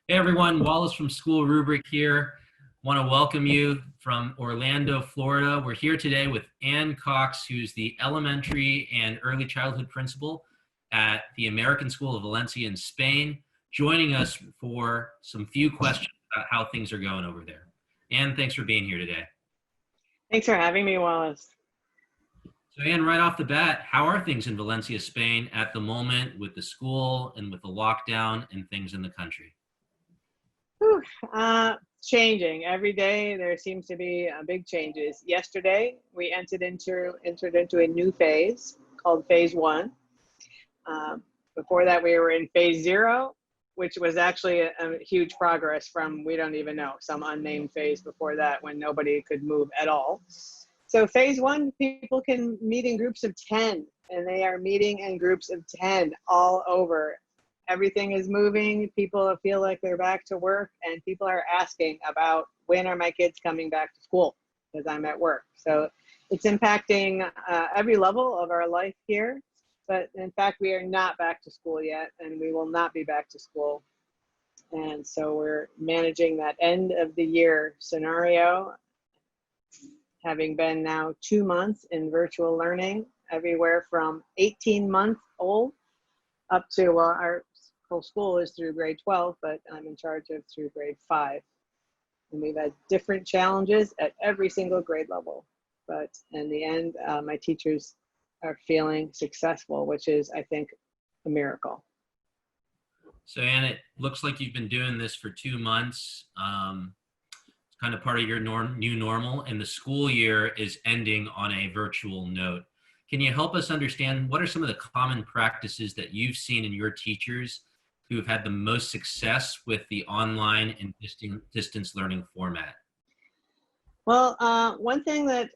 Hey everyone, Wallace from SchoolRubric here. Want to welcome you from Orlando, Florida. We're here today with Ann Cox, who's the elementary and early childhood principal at the American School of Valencia in Spain, joining us for some few questions about how things are going over there. Ann, thanks for being here today. Thanks for having me, Wallace. So Ann, right off the bat, how are things in Valencia, Spain at the moment with the school and with the lockdown and things in the country? Whew, changing every day. There seems to be big changes. Yesterday, we entered into a new phase called Phase 1. Before that, we were in Phase 0, which was actually a huge progress from, we don't even know, some unnamed phase before that when nobody could move at all. So Phase 1, people can meet in groups of 10, and they are meeting in groups of 10 all over. Everything is moving. People feel like they're back to work, and people are asking about when are my kids coming back to school because I'm at work. So it's impacting every level of our life here. But in fact, we are not back to school yet, and we will not be back to school. And so we're managing that end of the year scenario, having been now 2 months in virtual learning, everywhere from 18-month-old up to our whole school is through grade 12, but I'm in charge of through grade 5. And we've had different challenges at every single grade level. But in the end, my teachers are feeling successful, which is, I think, a miracle. So Ann, it looks like you've been doing this for 2 months. It's kind of part of your new normal, and the school year is ending on a virtual note. Can you help us understand what are some of the common practices that you've seen in your teachers who have had the most success with the online and distance learning format? Well, one thing that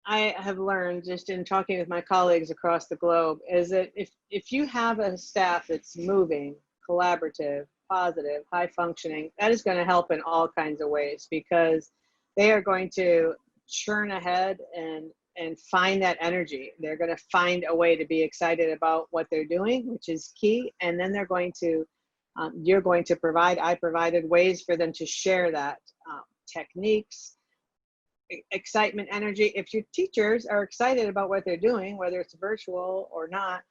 I have learned just in talking with my colleagues across the globe is that if you have a staff that's moving, collaborative, positive, high functioning, that is going to help in all kinds of ways because they are going to churn ahead and find that energy. They're going to find a way to be excited about what they're doing, which is key. And then they're going to, you're going to I provided ways for them to share that, techniques, excitement, energy. If your teachers are excited about what they're doing, whether it's virtual or not,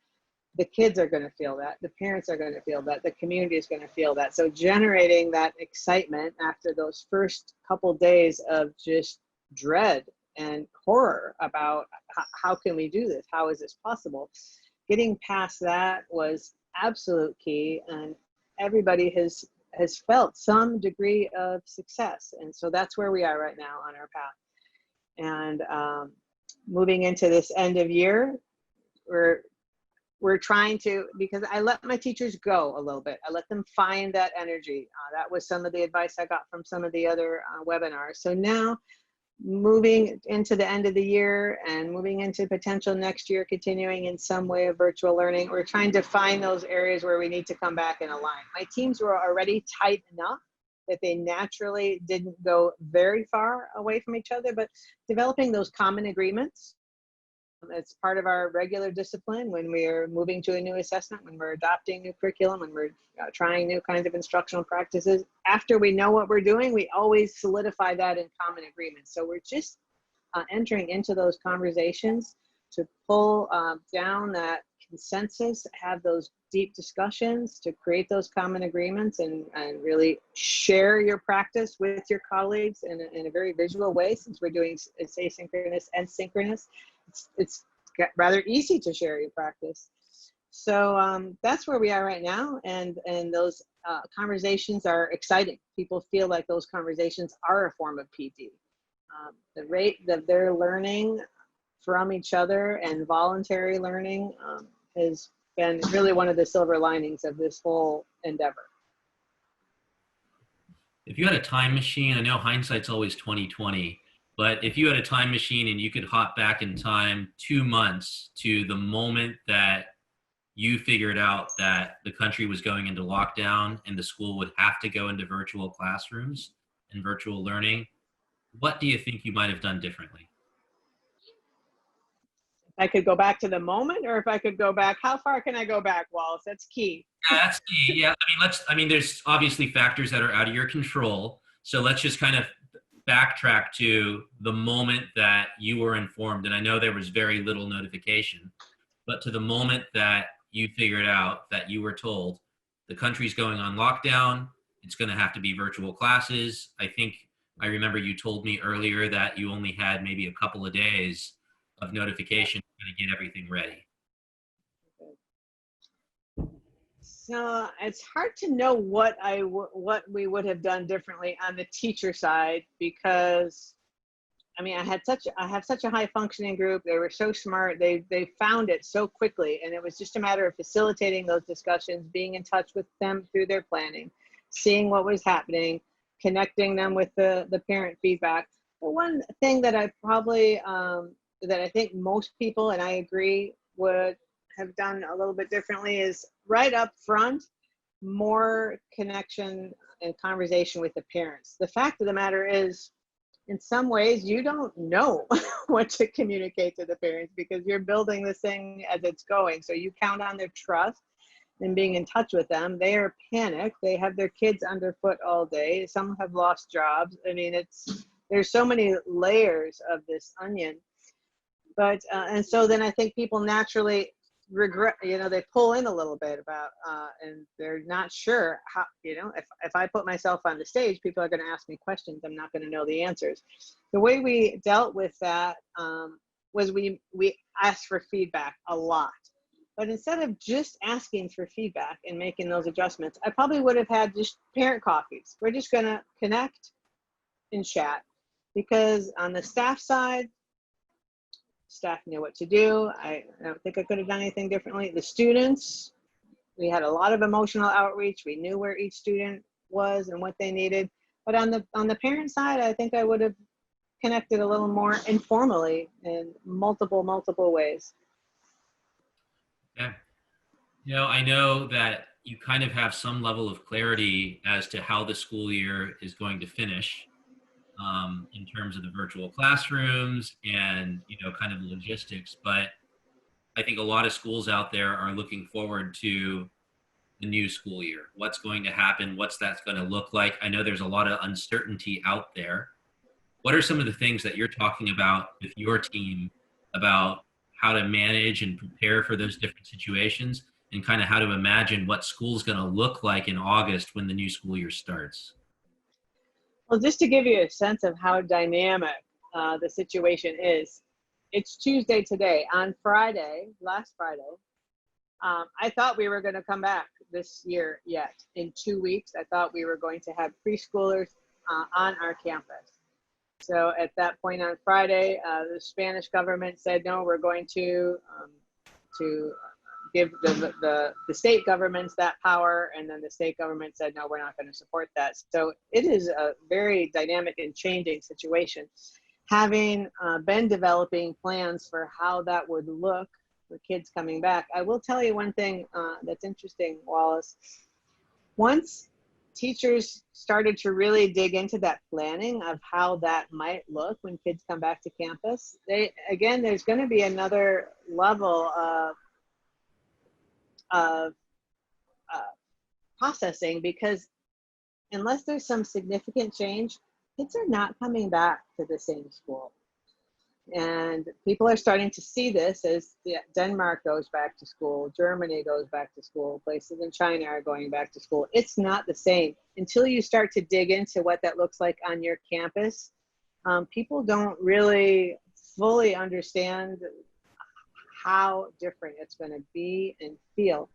the kids are going to feel that. The parents are going to feel that. The community is going to feel that. So generating that excitement after those first couple days of just dread and horror about how can we do this? How is this possible? Getting past that was absolute key, and everybody has felt some degree of success. And so that's where we are right now on our path. And moving into this end of year, we're trying to, because I let my teachers go a little bit. I let them find that energy. That was some of the advice I got from some of the other webinars. So now, moving into the end of the year and moving into potential next year, continuing in some way of virtual learning, we're trying to find those areas where we need to come back and align. My teams were already tight enough that they naturally didn't go very far away from each other, but developing those common agreements, it's part of our regular discipline when we are moving to a new assessment, when we're adopting new curriculum, when we're trying new kinds of instructional practices. After we know what we're doing, we always solidify that in common agreements. So we're just entering into those conversations to pull down that consensus, have those deep discussions, to create those common agreements and really share your practice with your colleagues in a very visual way. Since we're doing asynchronous and synchronous, it's rather easy to share your practice. So that's where we are right now, and those conversations are exciting. People feel like those conversations are a form of PD. The rate that they're learning from each other and voluntary learning has been really one of the silver linings of this whole endeavor. If you had a time machine, I know hindsight's always 20/20, but if you had a time machine and you could hop back in time 2 months to the moment that you figured out that the country was going into lockdown and the school would have to go into virtual classrooms and virtual learning, what do you think you might have done differently? I could go back to the moment, or if I could go back, how far can I go back, Wallace? That's key. Yeah, that's key. Yeah, I mean, there's obviously factors that are out of your control. So let's just kind of backtrack to the moment that you were informed. And I know there was very little notification, but to the moment that you figured out that you were told the country's going on lockdown, it's going to have to be virtual classes. I think I remember you told me earlier that you only had maybe a couple of days of notification to get everything ready. So it's hard to know what what we would have done differently on the teacher side, because I mean, I have such a high functioning group. They were so smart. They found it so quickly, and it was just a matter of facilitating those discussions, being in touch with them through their planning, seeing what was happening, connecting them with the parent feedback. The one thing that I probably that I think most people, and I agree, would have done a little bit differently is right up front, more connection and conversation with the parents. The fact of the matter is, in some ways, you don't know what to communicate to the parents because you're building this thing as it's going. So you count on their trust and being in touch with them. They are panicked. They have their kids underfoot all day. Some have lost jobs. I mean, there's so many layers of this onion. But, and so then I think people naturally regret, they pull in a little bit about, and they're not sure how, if I put myself on the stage, people are going to ask me questions. I'm not going to know the answers. The way we dealt with that was we asked for feedback a lot. But instead of just asking for feedback and making those adjustments, I probably would have had just parent coffees. We're just going to connect and chat, because on the staff side, staff knew what to do. I don't think I could have done anything differently. The students, we had a lot of emotional outreach. We knew where each student was and what they needed. But on the parent side, I think I would have connected a little more informally in multiple ways. Yeah. I know that you kind of have some level of clarity as to how the school year is going to finish. In terms of the virtual classrooms and kind of the logistics, but I think a lot of schools out there are looking forward to the new school year. What's going to happen? What's that's going to look like? I know there's a lot of uncertainty out there. What are some of the things that you're talking about with your team about how to manage and prepare for those different situations, and kind of how to imagine what school's going to look like in August when the new school year starts? Well, just to give you a sense of how dynamic the situation is, it's Tuesday today. On Friday, last Friday, I thought we were going to come back this year yet. In 2 weeks, I thought we were going to have preschoolers on our campus. So at that point on Friday, the Spanish government said, no, we're going to give the state governments that power, and then the state government said, no, we're not going to support that. So it is a very dynamic and changing situation. Having been developing plans for how that would look for kids coming back, I will tell you one thing that's interesting, Wallace. Once teachers started to really dig into that planning of how that might look when kids come back to campus, there's going to be another level of processing, because unless there's some significant change, kids are not coming back to the same school. And people are starting to see this as Denmark goes back to school, Germany goes back to school, places in China are going back to school. It's not the same. Until you start to dig into what that looks like on your campus, people don't really fully understand how different it's going to be and feel.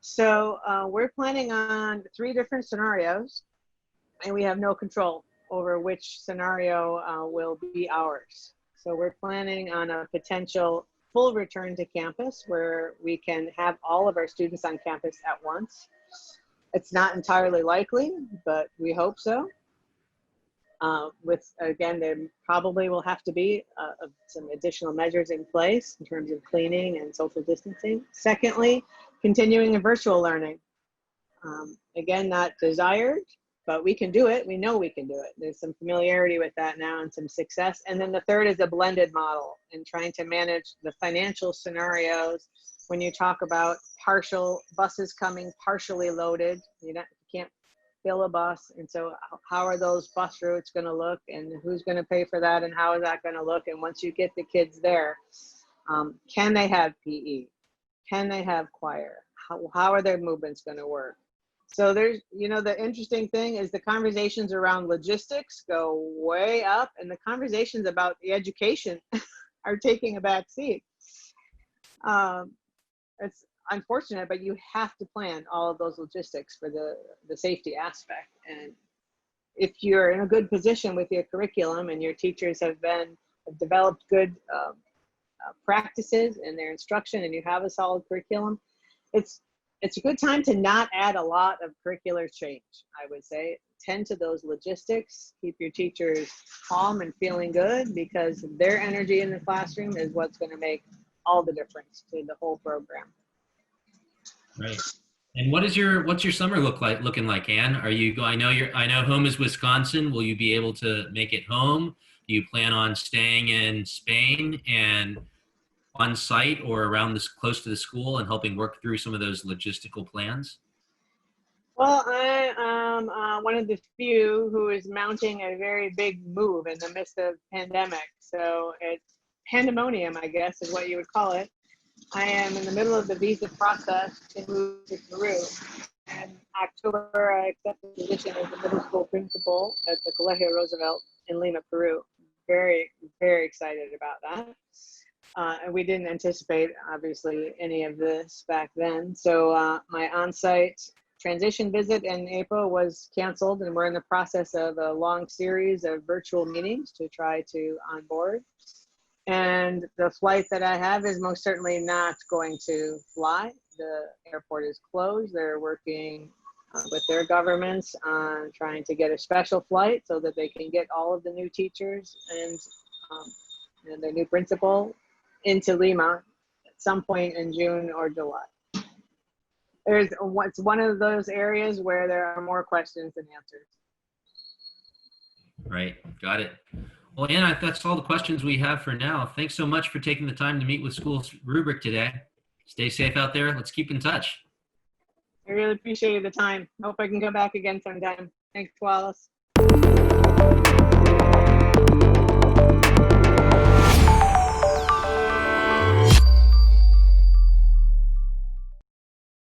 So we're planning on 3 different scenarios, and we have no control over which scenario will be ours. So we're planning on a potential full return to campus where we can have all of our students on campus at once. It's not entirely likely, but we hope so. Again, there probably will have to be some additional measures in place in terms of cleaning and social distancing. Secondly, continuing in virtual learning. Again, not desired, but we can do it. We know we can do it. There's some familiarity with that now and some success. And then the third is a blended model and trying to manage the financial scenarios when you talk about partial buses coming partially loaded. You can't fill a bus. And so how are those bus routes going to look, and who's going to pay for that, and how is that going to look? And once you get the kids there, can they have PE? Can they have choir? How are their movements going to work? So there's, the interesting thing is the conversations around logistics go way up, and the conversations about the education are taking a back seat. It's unfortunate, but you have to plan all of those logistics for the safety aspect. And if you're in a good position with your curriculum and your teachers have developed good practices in their instruction, and you have a solid curriculum, it's a good time to not add a lot of curricular change, I would say. Tend to those logistics, keep your teachers calm and feeling good, because their energy in the classroom is what's going to make all the difference to the whole program. Right. And what's your summer looking like, Anne? I know home is Wisconsin. Will you be able to make it home? Do you plan on staying in Spain and on site or around close to the school and helping work through some of those logistical plans? Well, I am one of the few who is mounting a very big move in the midst of pandemic. So it's pandemonium, I guess, is what you would call it. I am in the middle of the visa process to move to Peru. In October, I accepted a position as the middle school principal at the Colegio Roosevelt in Lima, Peru. Very, very excited about that. And we didn't anticipate, obviously, any of this back then. So my on-site transition visit in April was canceled, and we're in the process of a long series of virtual meetings to try to onboard. And the flight that I have is most certainly not going to fly. The airport is closed. They're working with their governments on trying to get a special flight so that they can get all of the new teachers and their new principal into Lima at some point in June or July. It's one of those areas where there are more questions than answers. Right. Got it. Well, Anna, that's all the questions we have for now. Thanks so much for taking the time to meet with SchoolRubric today. Stay safe out there. Let's keep in touch. I really appreciate the time. Hope I can come back again sometime. Thanks, Wallace.